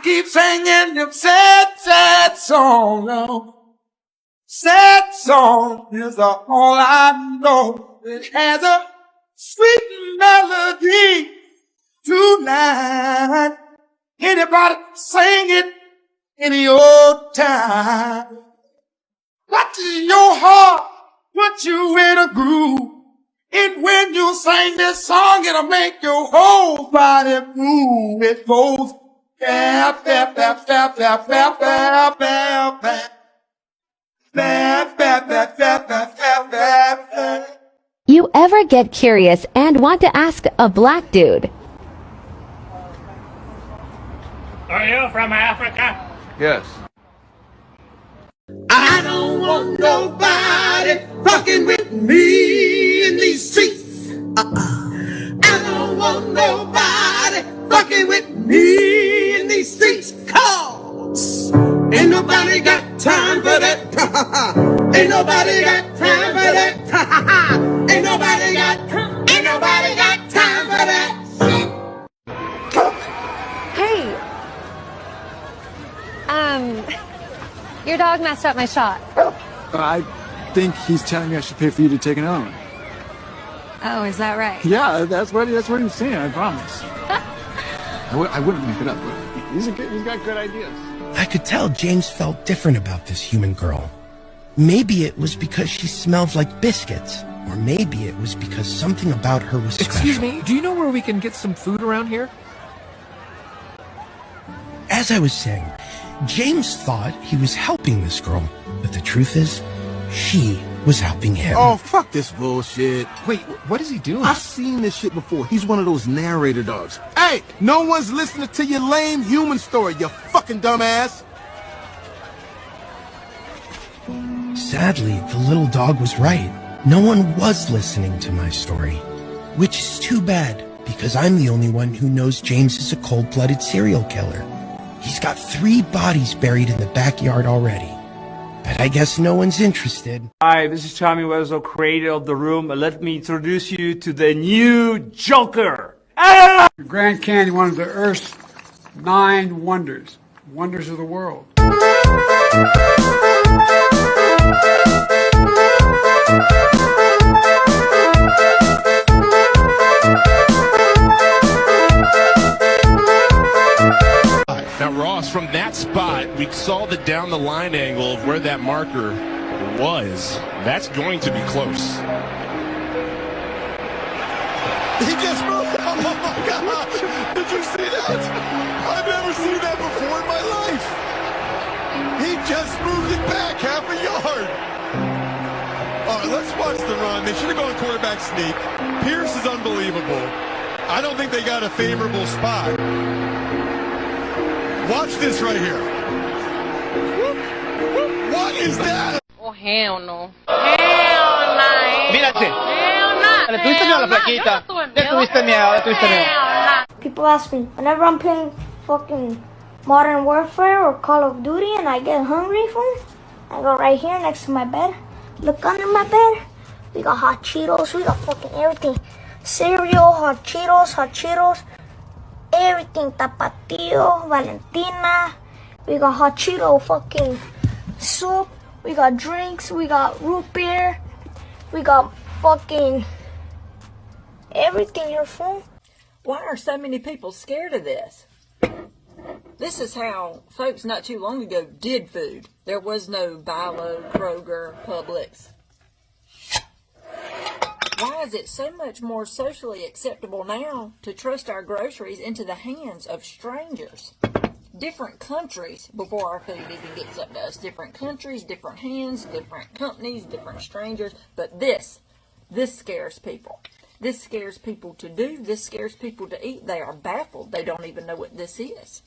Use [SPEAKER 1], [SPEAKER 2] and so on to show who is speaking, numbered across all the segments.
[SPEAKER 1] keep singing them sad, sad song. No. Sad song is all I know. It has a sweet melody tonight. Anybody sing it in your time? What your heart put you in a groove? And when you sing this song, it'll make your whole body move. It goes bap, bap, bap, bap, bap, bap, bap, bap, bap. Bap, bap, bap, bap, bap, bap, bap, bap.
[SPEAKER 2] You ever get curious and want to ask a black dude?
[SPEAKER 3] Are you from Africa?
[SPEAKER 4] Yes.
[SPEAKER 1] I don't want nobody fucking with me in these streets. I don't want nobody fucking with me in these streets. 'Cause ain't nobody got time for that. Ain't nobody got time for that. Ain't nobody got time for that.
[SPEAKER 2] Hey, your dog messed up my shot.
[SPEAKER 5] I think he's telling me I should pay for you to take another one.
[SPEAKER 2] Oh, is that right?
[SPEAKER 5] Yeah, that's what he was saying, I promise. I wouldn't make it up, but he's got good ideas.
[SPEAKER 6] I could tell James felt different about this human girl. Maybe it was because she smelled like biscuits, or maybe it was because something about her was special.
[SPEAKER 7] Excuse me, do you know where we can get some food around here?
[SPEAKER 6] As I was saying, James thought he was helping this girl, but the truth is, she was helping him.
[SPEAKER 8] Oh, fuck this bullshit.
[SPEAKER 7] Wait, what is he doing?
[SPEAKER 8] I've seen this shit before. He's one of those narrator dogs. Hey, no one's listening to your lame human story, you fucking dumbass.
[SPEAKER 6] Sadly, the little dog was right. No one was listening to my story, which is too bad, because I'm the only one who knows James is a cold-blooded serial killer. He's got 3 bodies buried in the backyard already. But I guess no one's interested.
[SPEAKER 9] Hi, this is Tommy Wiseau, creator of The Room. Let me introduce you to the new Joker. Ah!
[SPEAKER 10] The Grand Canyon, one of the Earth's 9 wonders, wonders of the world.
[SPEAKER 11] Now, Ross, from that spot, we saw the down-the-line angle of where that marker was. That's going to be close.
[SPEAKER 8] He just moved. Oh my God! Did you see that? I've never seen that before in my life. He just moved it back half a yard. All right, let's watch the run. They should have gone quarterback sneak. Pierce is unbelievable. I don't think they got a favorable spot. Watch this right here. What is that?
[SPEAKER 12] Oh, hell no. Hell no.
[SPEAKER 13] Mírate.
[SPEAKER 12] Hell no.
[SPEAKER 13] ¿Le tuviste miedo a la flaquita? Le tuviste miedo,
[SPEAKER 14] People ask me, whenever I'm playing fucking Modern Warfare or Call of Duty and I get hungry for it, I go right here next to my bed, look under my bed, we got hot Cheetos, we got fucking everything. Cereal, hot Cheetos, everything, Tapatio, Valentina, we got hot Cheeto fucking soup, we got drinks, we got root beer, we got fucking everything here, fool.
[SPEAKER 15] Why are so many people scared of this? This is how folks not too long ago did food. There was no Bilo, Kroger, Publix. Why is it so much more socially acceptable now to trust our groceries into the hands of strangers? Different countries before our food even gets up to us. Different countries, different hands, different companies, different strangers. But this scares people. This scares people to do. This scares people to eat. They are baffled. They don't even know what this is.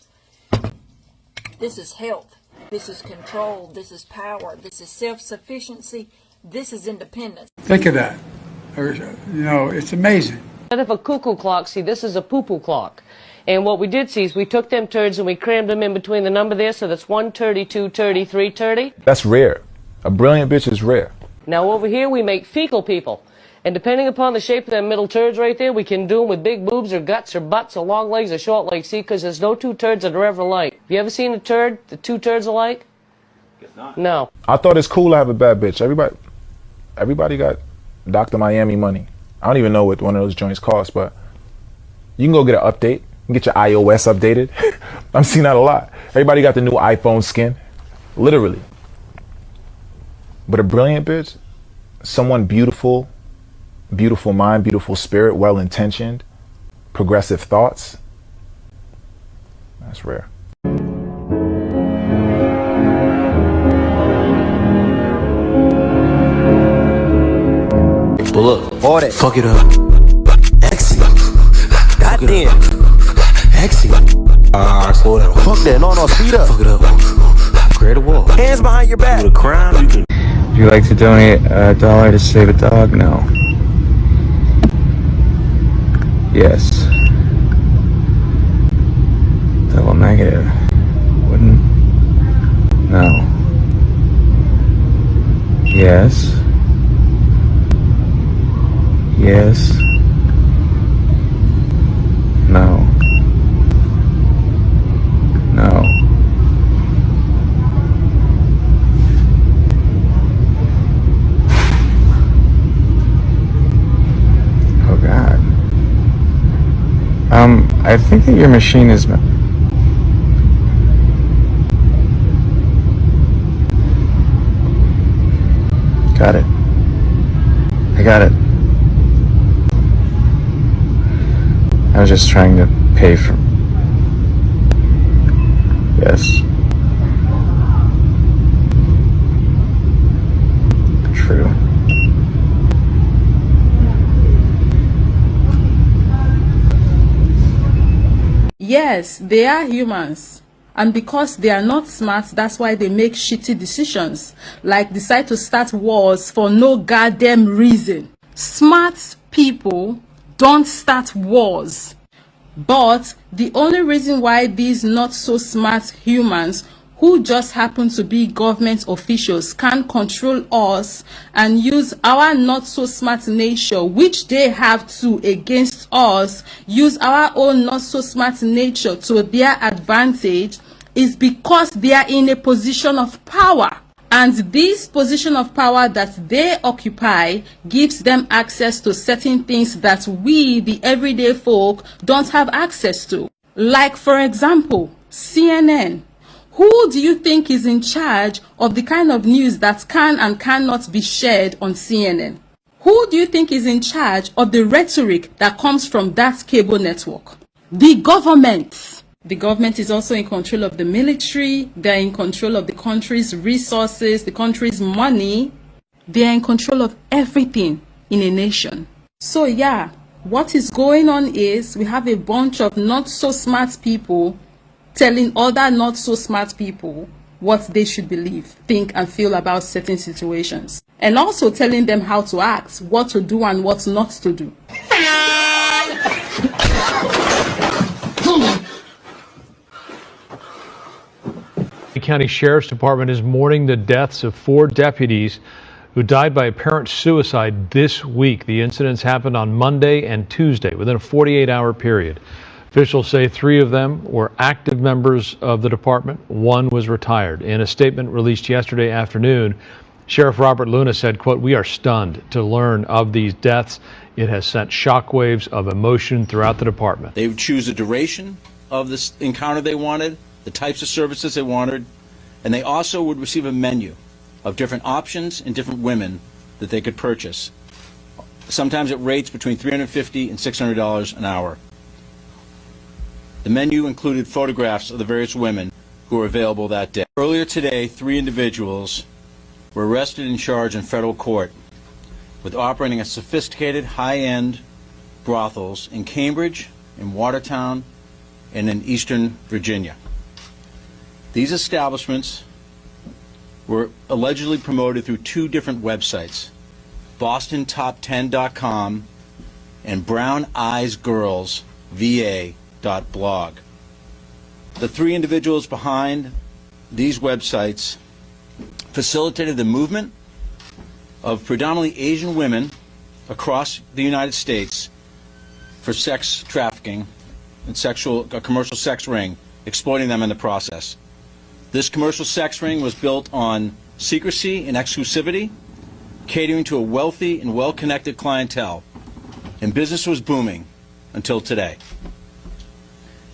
[SPEAKER 15] This is health. This is control. This is power. This is self-sufficiency. This is independence.
[SPEAKER 10] Think of that. It's amazing.
[SPEAKER 16] Instead of a cuckoo clock, see, this is a poo-poo clock. And what we did see is we took them turds and we crammed them in between the number there, so that's 130, 230, 330.
[SPEAKER 4] That's rare. A brilliant bitch is rare.
[SPEAKER 16] Now over here we make fecal people. And depending upon the shape of them middle turds right there, we can do them with big boobs or guts or butts or long legs or short legs. See, because there's no two turds that are ever alike. Have you ever seen a turd, the two turds alike? No.
[SPEAKER 4] I thought it's cool to have a bad bitch. Everybody got Dr. Miami money. I don't even know what one of those joints costs, but you can go get an update. You can get your iOS updated. I'm seeing that a lot. Everybody got the new iPhone skin. Literally. But a brilliant bitch, someone beautiful, beautiful mind, beautiful spirit, well-intentioned, progressive thoughts, that's rare.
[SPEAKER 17] Well, look, all that. Fuck it up. Exy. Goddamn. Exy. Slow down. Fuck that. No, speed up. Fuck it up. Create a wall. Hands behind your back. With a crime, you can.
[SPEAKER 18] Would you like to donate $1 to save a dog? No. Yes. Double negative. Wouldn't. No. Yes. Yes. No. No. Oh God. I think that your machine is. Got it. I got it. I was just trying to pay for. Yes. True.
[SPEAKER 19] Yes, they are humans. And because they are not smart, that's why they make shitty decisions. Like decide to start wars for no goddamn reason. Smart people don't start wars. But the only reason why these not so smart humans who just happen to be government officials can control us and use our not so smart nature, which they have to against us, use our own not so smart nature to their advantage, is because they are in a position of power. And this position of power that they occupy gives them access to certain things that we, the everyday folk, don't have access to. Like, for example, CNN. Who do you think is in charge of the kind of news that can and cannot be shared on CNN? Who do you think is in charge of the rhetoric that comes from that cable network? The government. The government is also in control of the military. They're in control of the country's resources, the country's money. They're in control of everything in a nation. So yeah, what is going on is we have a bunch of not so smart people telling other not so smart people what they should believe, think, and feel about certain situations. And also telling them how to act, what to do and what not to do.
[SPEAKER 20] The County Sheriff's Department is mourning the deaths of 4 deputies who died by apparent suicide this week. The incidents happened on Monday and Tuesday within a 48-hour period. Officials say 3 of them were active members of the department. 1 was retired. In a statement released yesterday afternoon, Sheriff Robert Luna said, quote, "We are stunned to learn of these deaths. It has sent shockwaves of emotion throughout the department."
[SPEAKER 21] They would choose the duration of this encounter they wanted, the types of services they wanted, and they also would receive a menu of different options and different women that they could purchase, sometimes at rates between $350 and $600 an hour. The menu included photographs of the various women who were available that day. Earlier today, 3 individuals were arrested and charged in federal court with operating a sophisticated, high-end brothels in Cambridge, in Watertown, and in Eastern Virginia. These establishments were allegedly promoted through 2 different websites, BostonTop10.com and BrownEyesGirlsVA.blog. The 3 individuals behind these websites facilitated the movement of predominantly Asian women across the United States for sex trafficking and a commercial sex ring, exploiting them in the process. This commercial sex ring was built on secrecy and exclusivity, catering to a wealthy and well-connected clientele, and business was booming until today.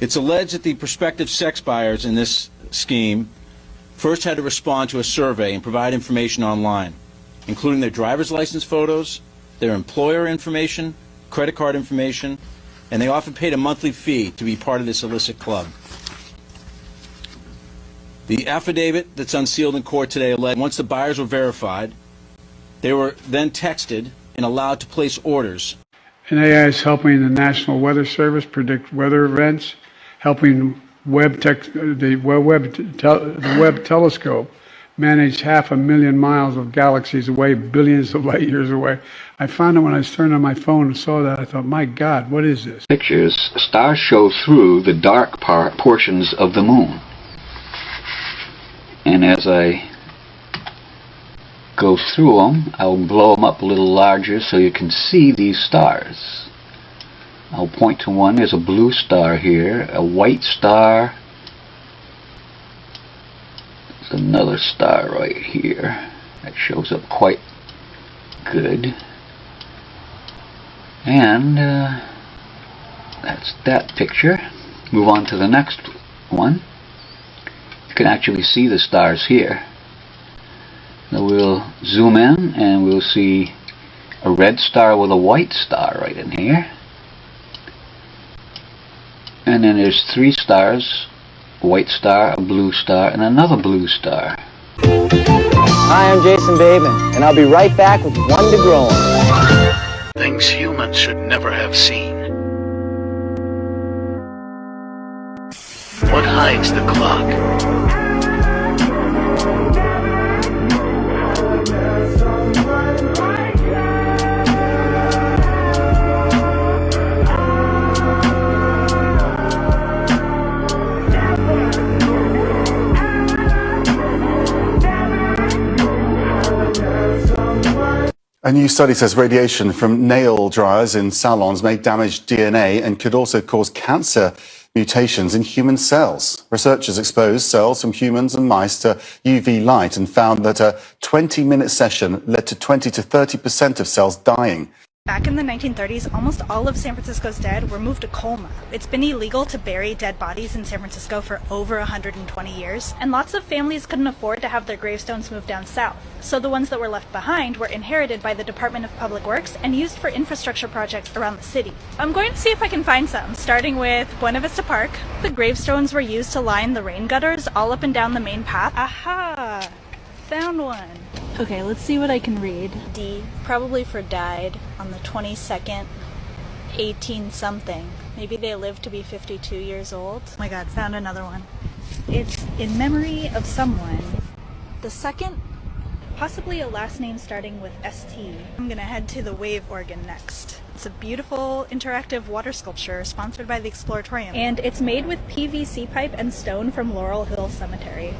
[SPEAKER 21] It's alleged that the prospective sex buyers in this scheme first had to respond to a survey and provide information online, including their driver's license photos, their employer information, credit card information, and they often paid a monthly fee to be part of this illicit club. The affidavit that's unsealed in court today alleged once the buyers were verified, they were then texted and allowed to place orders.
[SPEAKER 10] And AI is helping the National Weather Service predict weather events, helping the Webb telescope manage 500,000 miles of galaxies away, billions of light years away. I found it when I turned on my phone and saw that. I thought, my God, what is this?
[SPEAKER 3] Pictures, stars show through the dark portions of the moon. And as I go through them, I'll blow them up a little larger so you can see these stars. I'll point to one. There's a blue star here, a white star. There's another star right here that shows up quite good. And that's that picture. Move on to the next one. You can actually see the stars here. Now we'll zoom in and we'll see a red star with a white star right in here. And then there's 3 stars, a white star, a blue star, and another blue star.
[SPEAKER 13] Hi, I'm Jason Bateman, and I'll be right back with One to Grow On.
[SPEAKER 6] Things humans should never have seen. What hides the clock?
[SPEAKER 22] A new study says radiation from nail dryers in salons may damage DNA and could also cause cancer mutations in human cells. Researchers exposed cells from humans and mice to UV light and found that a 20-minute session led to 20 to 30% of cells dying.
[SPEAKER 23] Back in the 1930s, almost all of San Francisco's dead were moved to Colma. It's been illegal to bury dead bodies in San Francisco for over 120 years, and lots of families couldn't afford to have their gravestones moved down south. So the ones that were left behind were inherited by the Department of Public Works and used for infrastructure projects around the city. I'm going to see if I can find some, starting with Buena Vista Park. The gravestones were used to line the rain gutters all up and down the main path. Aha! Found one. Okay, let's see what I can read. D, probably for died on the 22nd, 18-something. Maybe they lived to be 52 years old. Oh my god, found another one. It's in memory of someone. The second, possibly a last name starting with ST. I'm gonna head to the Wave Organ next. It's a beautiful interactive water sculpture sponsored by the Exploratorium. And it's made with PVC pipe and stone from Laurel Hill Cemetery.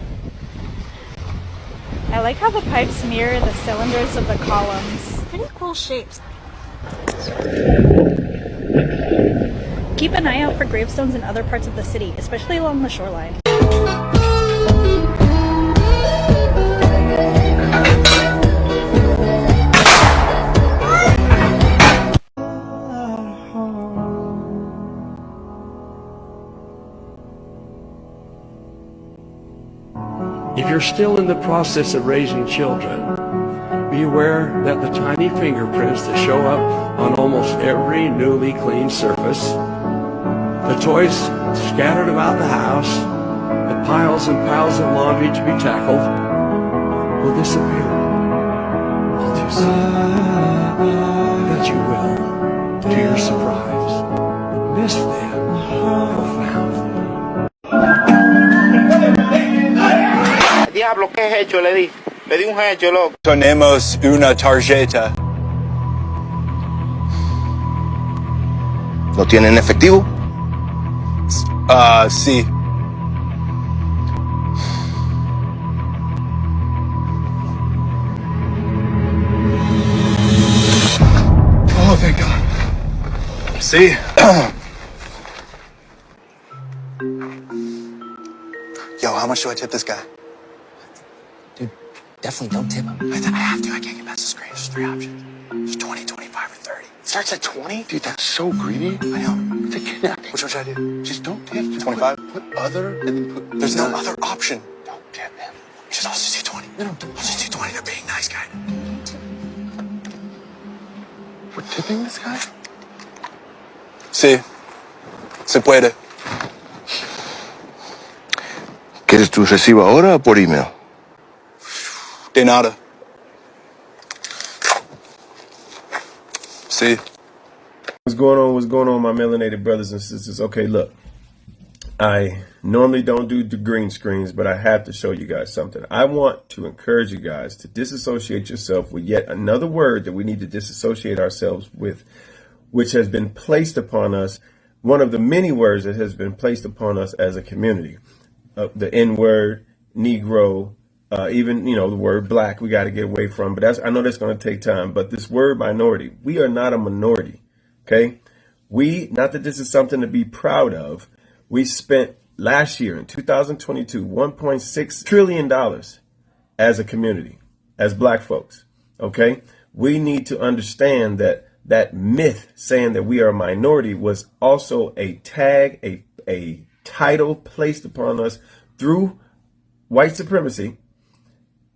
[SPEAKER 23] I like how the pipes mirror the cylinders of the columns. Pretty cool shapes. Keep an eye out for gravestones in other parts of the city, especially along the shoreline.
[SPEAKER 24] If you're still in the process of raising children, be aware that the tiny fingerprints that show up on almost every newly cleaned surface, the toys scattered about the house, the piles and piles of laundry to be tackled, will disappear. All too soon. That you will, to your surprise, miss them profoundly.
[SPEAKER 13] Diablo, ¿qué he hecho? Le di un hecho, loco.
[SPEAKER 25] Tenemos una tarjeta.
[SPEAKER 17] ¿Lo tienen efectivo?
[SPEAKER 25] Sí.
[SPEAKER 1] See? Yo, how much do I tip this guy? Dude, definitely don't tip him. I have to. I can't get past the screen. There's 3 options. There's 20, 25, or 30. It starts at 20? Dude, that's so greedy. I know. It's a kidnapping. Which one should I do? Just don't tip. 25? Put other and then put... There's no other option. Don't tip him. I'll just do 20. No, don't. I'll just do 20. They're being nice, guy. We're tipping this guy?
[SPEAKER 25] Sí, se puede. ¿Quieres tu recibo ahora o por email?
[SPEAKER 1] De nada.
[SPEAKER 25] Sí.
[SPEAKER 2] What's going on, my melanated brothers and sisters? Okay, look. I normally don't do the green screens, but I have to show you guys something. I want to encourage you guys to disassociate yourself with yet another word that we need to disassociate ourselves with, which has been placed upon us, one of the many words that has been placed upon us as a community. The N-word, Negro, even, the word black, we got to get away from. But I know that's going to take time. But this word minority, we are not a minority, okay? Not that this is something to be proud of, we spent last year in 2022, $1.6 trillion as a community, as black folks, okay? We need to understand that myth saying that we are a minority was also a tag, a title placed upon us through white supremacy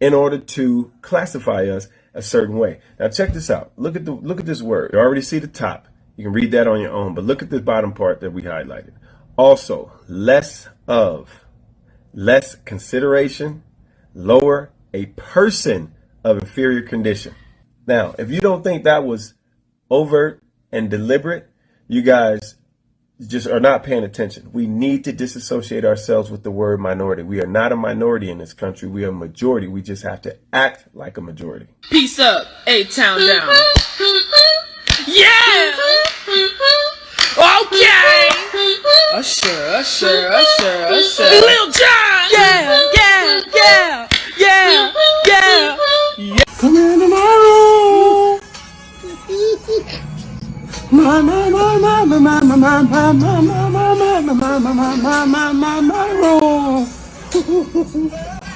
[SPEAKER 2] in order to classify us a certain way. Now check this out. Look at this word. You already see the top. You can read that on your own, but look at the bottom part that we highlighted. Also, less consideration, lower, a person of inferior condition. Now, if you don't think that was overt and deliberate, you guys just are not paying attention. We need to disassociate ourselves with the word minority. We are not a minority in this country. We are a majority. We just have to act like a majority.
[SPEAKER 5] Peace up, A-Town down. Yeah! Okay! Usher. Lil Jon! Yeah! Come into my room. My room.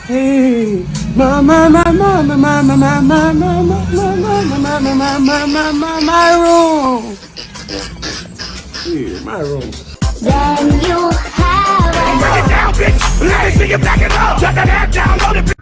[SPEAKER 5] Hey, my room. Yeah, my room.
[SPEAKER 7] Then you have
[SPEAKER 9] Break it down, bitch. Let me see you back it up. Shut that ass down.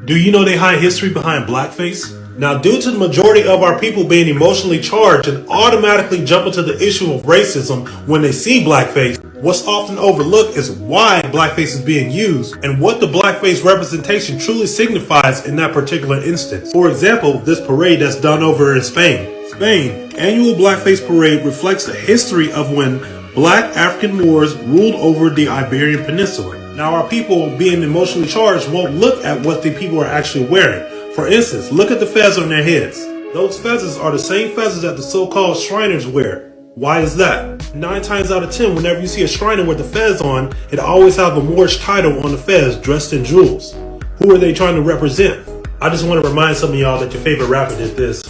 [SPEAKER 9] Do you know they hide history behind blackface? Now, due to the majority of our people being emotionally charged and automatically jump into the issue of racism when they see blackface, what's often overlooked is why blackface is being used and what the blackface representation truly signifies in that particular instance. For example, this parade that's done over in Spain. Annual blackface parade reflects the history of when black African Moors ruled over the Iberian Peninsula. Now, our people being emotionally charged won't look at what the people are actually wearing. For instance, look at the feathers on their heads. Those feathers are the same feathers that the so-called Shriners wear. Why is that? 9 times out of 10, whenever you see a Shriner with the fez on, it always has a Moorish title on the fez dressed in jewels. Who are they trying to represent? I just want to remind some of y'all that your favorite rapper did this.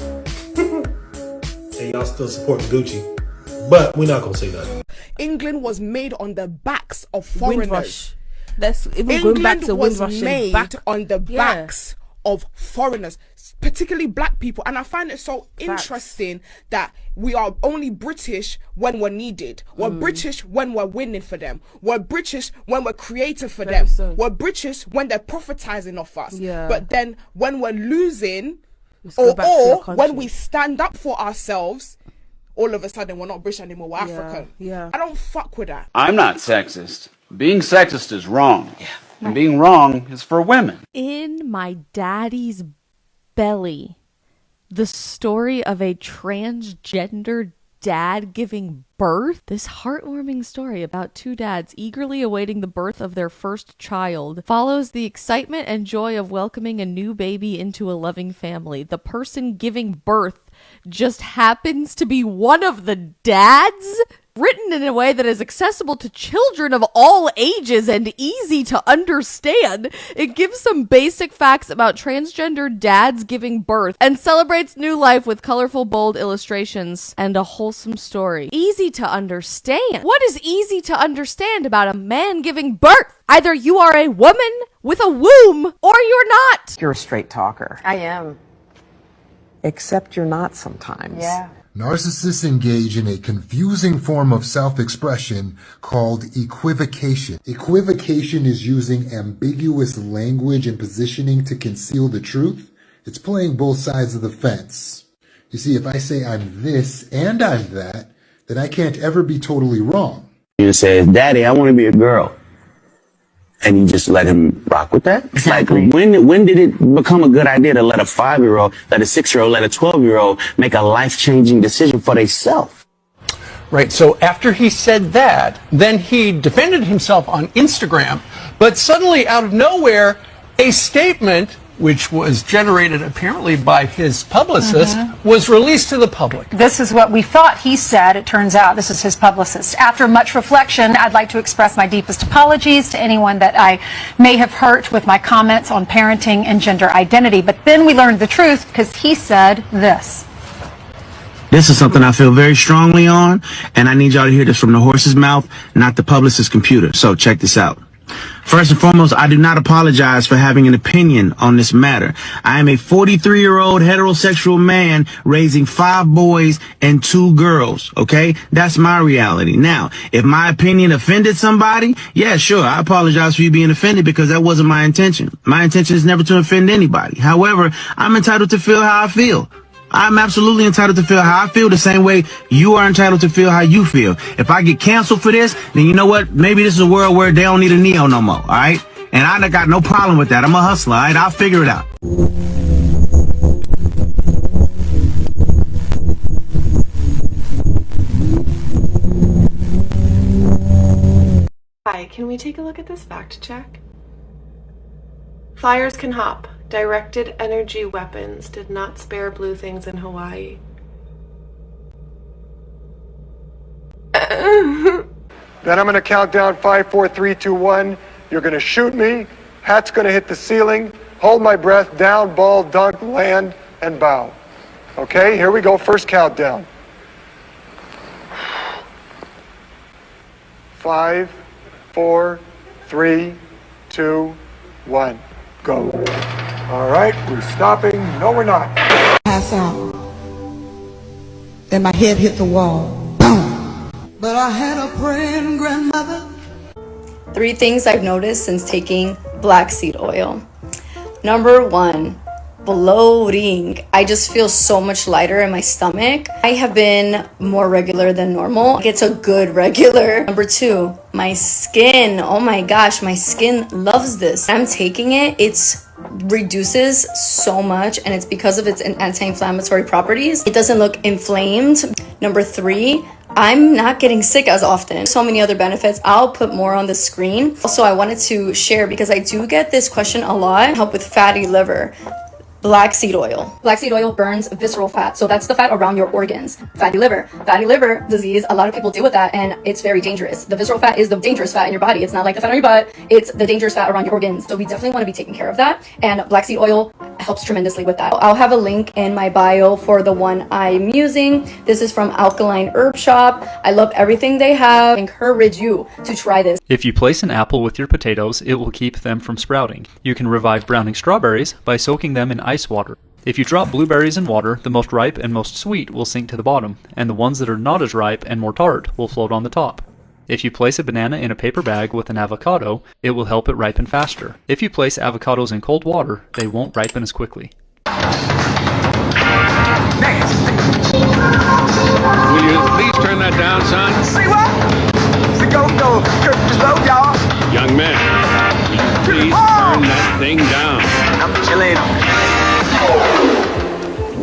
[SPEAKER 9] And y'all still supporting Gucci. But we're not going to say that.
[SPEAKER 26] England was made on the backs of foreigners.
[SPEAKER 27] Let's even go back to
[SPEAKER 26] England was made on the backs of foreigners, particularly black people. And I find it so interesting that we are only British when we're needed. We're British when we're winning for them. We're British when we're creative for them. We're British when they're prophetizing off us. But then when we're losing, or when we stand up for ourselves, all of a sudden we're not British anymore, we're African. I don't fuck with that.
[SPEAKER 28] I'm not sexist. Being sexist is wrong. And being wrong is for women.
[SPEAKER 29] In my daddy's belly, the story of a transgender dad giving birth. This heartwarming story about 2 dads eagerly awaiting the birth of their first child follows the excitement and joy of welcoming a new baby into a loving family. The person giving birth just happens to be one of the dads? written in a way that is accessible to children of all ages and easy to understand. It gives some basic facts about transgender dads giving birth and celebrates new life with colorful, bold illustrations and a wholesome story. Easy to understand. What is easy to understand about a man giving birth? Either you are a woman with a womb or you're not.
[SPEAKER 4] You're a straight talker.
[SPEAKER 8] I am.
[SPEAKER 4] Except you're not sometimes.
[SPEAKER 8] Yeah.
[SPEAKER 11] Narcissists engage in a confusing form of self-expression called equivocation. Equivocation is using ambiguous language and positioning to conceal the truth. It's playing both sides of the fence. You see, if I say I'm this and I'm that, then I can't ever be totally wrong.
[SPEAKER 12] You say, Daddy, I want to be a girl. And you just let him rock with that? Exactly. Like, when did it become a good idea to let a 5-year-old, let a 6-year-old, let a 12-year-old make a life-changing decision for themselves?
[SPEAKER 14] Right, so after he said that, then he defended himself on Instagram, but suddenly out of nowhere, a statement, which was generated apparently by his publicist, was released to the public.
[SPEAKER 8] This is what we thought he said. It turns out this is his publicist. After much reflection, I'd like to express my deepest apologies to anyone that I may have hurt with my comments on parenting and gender identity. But then we learned the truth because he said this.
[SPEAKER 12] This is something I feel very strongly on, and I need y'all to hear this from the horse's mouth, not the publicist's computer. So check this out. First and foremost, I do not apologize for having an opinion on this matter. I am a 43-year-old heterosexual man raising 5 boys and 2 girls, okay? That's my reality. Now, if my opinion offended somebody, yeah, sure, I apologize for you being offended because that wasn't my intention. My intention is never to offend anybody. However, I'm entitled to feel how I feel. I'm absolutely entitled to feel how I feel the same way you are entitled to feel how you feel. If I get canceled for this, then you know what? Maybe this is a world where they don't need a Neo no more, all right? And I got no problem with that. I'm a hustler, all right? I'll figure it out.
[SPEAKER 15] Hi, can we take a look at this fact check? Flyers can hop. Directed energy weapons did not spare blue things in Hawaii.
[SPEAKER 16] Then I'm going to count down 5, 4, 3, 2, 1. You're going to shoot me. Hat's going to hit the ceiling. Hold my breath. Down, ball, dunk, land, and bow. Okay, here we go. First countdown. 5, 4, 3, 2, 1. Go. All right, we're stopping. No, we're not.
[SPEAKER 18] Pass out. Then my head hit the wall. Boom. But I had a praying grandmother.
[SPEAKER 19] 3 things I've noticed since taking black seed oil. Number 1, bloating. I just feel so much lighter in my stomach. I have been more regular than normal. It's a good regular. Number 2, my skin. Oh my gosh, my skin loves this. I'm taking it. It's reduces so much, and it's because of its anti-inflammatory properties. It doesn't look inflamed. Number 3, I'm not getting sick as often. So many other benefits. I'll put more on the screen. Also, I wanted to share because I do get this question a lot. Help with fatty liver. Black seed oil. Black seed oil burns visceral fat. So that's the fat around your organs. Fatty liver. Fatty liver disease, a lot of people deal with that, and it's very dangerous. The visceral fat is the dangerous fat in your body. It's not like the fat on your butt. It's the dangerous fat around your organs. So we definitely want to be taking care of that. And black seed oil helps tremendously with that. I'll have a link in my bio for the one I'm using. This is from Alkaline Herb Shop. I love everything they have. I encourage you to try this.
[SPEAKER 30] If you place an apple with your potatoes, it will keep them from sprouting. You can revive browning strawberries by soaking them in ice water. If you drop blueberries in water, the most ripe and most sweet will sink to the bottom, and the ones that are not as ripe and more tart will float on the top. If you place a banana in a paper bag with an avocado, it will help it ripen faster. If you place avocados in cold water, they won't ripen as quickly.
[SPEAKER 31] Will you please turn that down, son?
[SPEAKER 32] See what? See, go, slow, y'all.
[SPEAKER 31] Young man, will you please turn that thing down?
[SPEAKER 32] I'm chilling.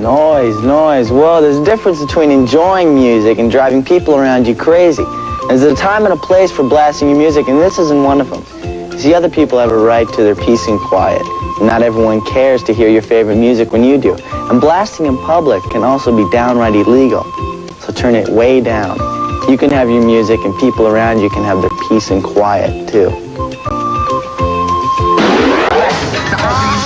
[SPEAKER 13] Noise. Well, there's a difference between enjoying music and driving people around you crazy. There's a time and a place for blasting your music, and this isn't one of them. See, other people have a right to their peace and quiet. Not everyone cares to hear your favorite music when you do. And blasting in public can also be downright illegal. So turn it way down. You can have your music and people around you can have their peace and quiet too.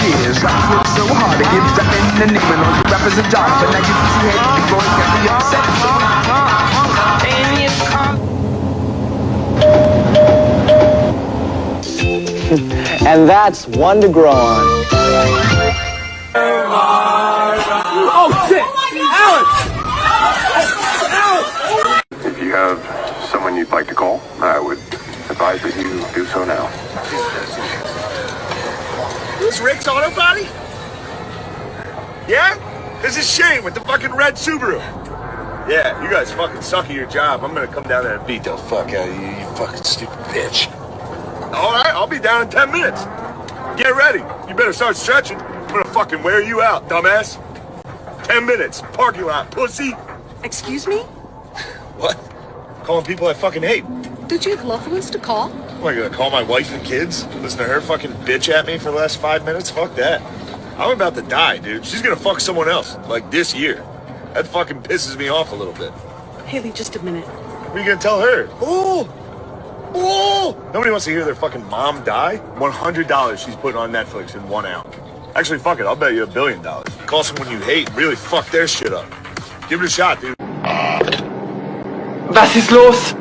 [SPEAKER 32] Years, I worked so hard to get back in the name and all the rappers are dark, but now you can see head big boys got me upset.
[SPEAKER 13] And that's one to grow on.
[SPEAKER 32] Oh shit! Alex!
[SPEAKER 16] If you have someone you'd like to call, I would advise that you do so now.
[SPEAKER 32] Who's Rick's auto body? Yeah? This is Shane with the fucking red Subaru. Yeah, you guys fucking suck at your job. I'm gonna come down there and beat the fuck out of you, you fucking stupid bitch. Alright, I'll be down in 10 minutes. Get ready. You better start stretching. I'm gonna fucking wear you out, dumbass. 10 minutes. Parking lot, pussy.
[SPEAKER 1] Excuse me?
[SPEAKER 32] What? Calling people I fucking hate.
[SPEAKER 1] Did you have loved ones to call?
[SPEAKER 32] Am I gonna call my wife and kids? Listen to her fucking bitch at me for the last 5 minutes? Fuck that. I'm about to die, dude. She's gonna fuck someone else, like this year. That fucking pisses me off a little bit.
[SPEAKER 1] Haley, just a minute.
[SPEAKER 32] What are you gonna tell her? Oh! Oh! Nobody wants to hear their fucking mom die. $100 she's putting on Netflix in 1 hour. Actually, fuck it. I'll bet you $1 billion. Call someone you hate and really fuck their shit up. Give it a shot, dude.
[SPEAKER 2] Was ist los?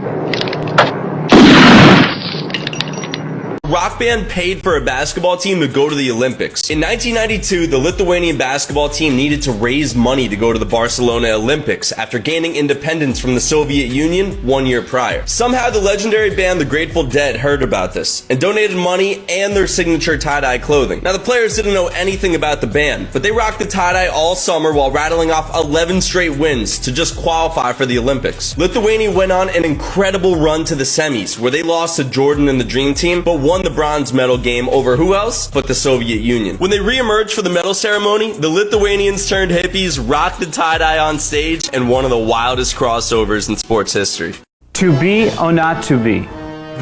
[SPEAKER 3] Rock band paid for a basketball team to go to the Olympics. In 1992, the Lithuanian basketball team needed to raise money to go to the Barcelona Olympics after gaining independence from the Soviet Union 1 year prior. Somehow the legendary band The Grateful Dead heard about this and donated money and their signature tie-dye clothing. Now the players didn't know anything about the band, but they rocked the tie-dye all summer while rattling off 11 straight wins to just qualify for the Olympics. Lithuania went on an incredible run to the semis where they lost to Jordan and the Dream Team, but won the bronze medal game over who else but the Soviet Union. When they re-emerged for the medal ceremony, the Lithuanians turned hippies, rocked the tie-dye on stage, and one of the wildest crossovers in sports history.
[SPEAKER 6] To be or not to be?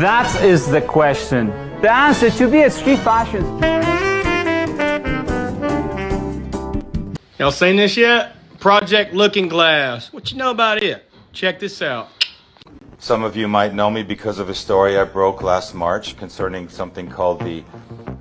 [SPEAKER 6] That is the question. The answer to be is street fashion.
[SPEAKER 10] Y'all seen this yet? Project Looking Glass. What you know about it? Check this out.
[SPEAKER 17] Some of you might know me because of a story I broke last March concerning something called the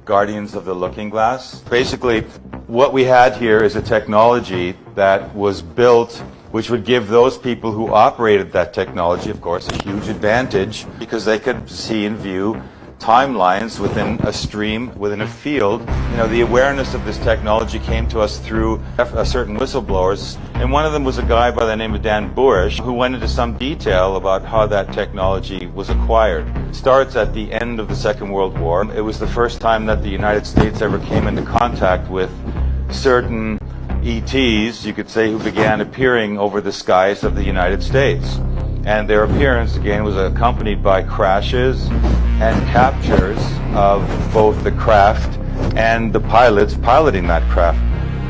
[SPEAKER 17] Guardians of the Looking Glass. Basically, what we had here is a technology that was built which would give those people who operated that technology, of course, a huge advantage because they could see and view timelines within a stream, within a field. You know, the awareness of this technology came to us through certain whistleblowers, and one of them was a guy by the name of Dan Burish, who went into some detail about how that technology was acquired. It starts at the end of the Second World War. It was the first time that the United States ever came into contact with certain ETs, you could say, who began appearing over the skies of the United States. And their appearance, again, was accompanied by crashes and captures of both the craft and the pilots piloting that craft.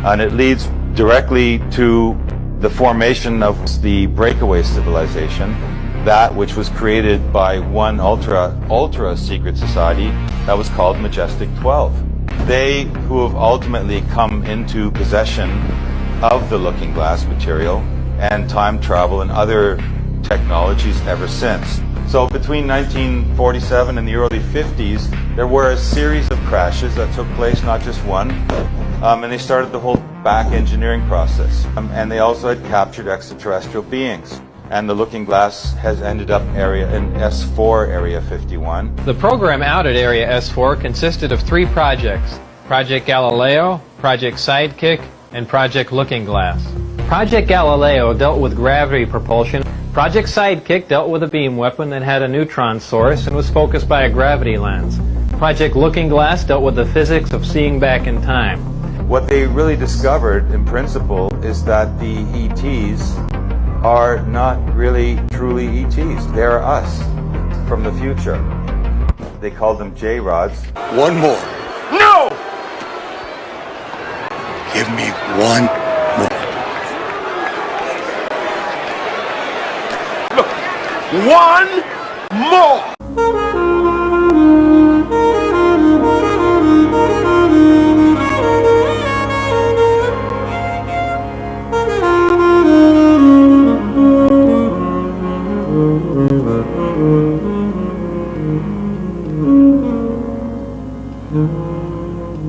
[SPEAKER 17] And it leads directly to the formation of the breakaway civilization, that which was created by one ultra secret society that was called Majestic 12. They who have ultimately come into possession of the Looking Glass material and time travel and other technologies ever since. So between 1947 and the early 50s, there were a series of crashes that took place, not just one, and they started the whole back engineering process. And they also had captured extraterrestrial beings. And the Looking Glass has ended up in S4 Area 51.
[SPEAKER 20] The program out at Area S4 consisted of 3 projects: Project Galileo, Project Sidekick, and Project Looking Glass. Project Galileo dealt with gravity propulsion. Project Sidekick dealt with a beam weapon that had a neutron source and was focused by a gravity lens. Project Looking Glass dealt with the physics of seeing back in time.
[SPEAKER 17] What they really discovered, in principle, is that the ETs are not really truly ETs. They're us from the future. They call them J-Rods.
[SPEAKER 32] One more. No! Give me one more. One more!
[SPEAKER 2] But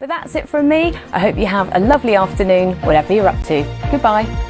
[SPEAKER 2] that's it from me. I hope you have a lovely afternoon, whatever you're up to. Goodbye.